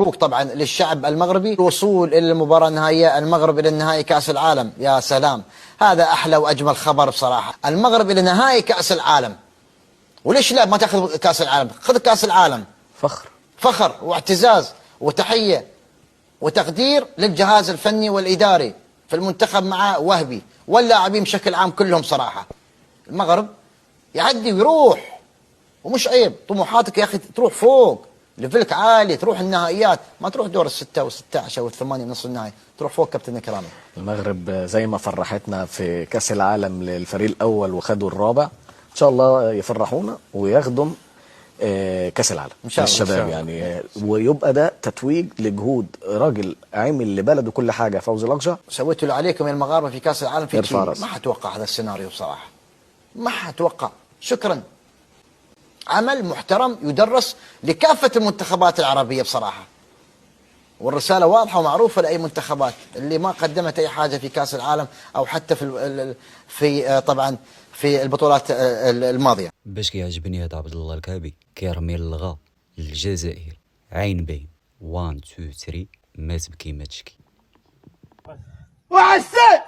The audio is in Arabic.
مبروك طبعا للشعب المغربي الوصول إلى المباراة النهائية، المغرب إلى النهائي كأس العالم. يا سلام، هذا أحلى وأجمل خبر بصراحة، المغرب إلى نهائي كأس العالم. وليش لا ما تأخذ كأس العالم؟ خذ كأس العالم. فخر، فخر واعتزاز وتحية وتقدير للجهاز الفني والإداري في المنتخب مع وهبي واللاعبين بشكل عام كلهم صراحة. المغرب يعدي ويروح، ومش عيب طموحاتك يا أخي تروح فوق، ليفلك عالي، تروح النهائيات، ما تروح دور الستة و16 والثمانية نصف النهائي، تروح فوق كابتن إكرامي. المغرب زي ما فرحتنا في كأس العالم للفريق الأول وخدوا الرابع، إن شاء الله يفرحونا ويخدم كأس العالم إن شاء الله الشباب يعني، ويبقى ده تتويج لجهود راجل عامل لبلده كل حاجة. فوزي الأقجع سويتوا اللي عليكم يا المغاربة في كأس العالم، في ارفع شيء راسك. ما حتوقع هذا السيناريو بصراحة، ما حتوقع. شكرا، عمل محترم يدرس لكافة المنتخبات العربية بصراحة، والرسالة واضحة ومعروفة لأي منتخبات اللي ما قدمت أي حاجة في كأس العالم أو حتى في طبعا في البطولات الماضية. باش كيعجبني هذا عبد الله الكعبي كيرمي اللغة للجزائر، عين باين 1 2 3 ما تبكي ما تشكي. وعسى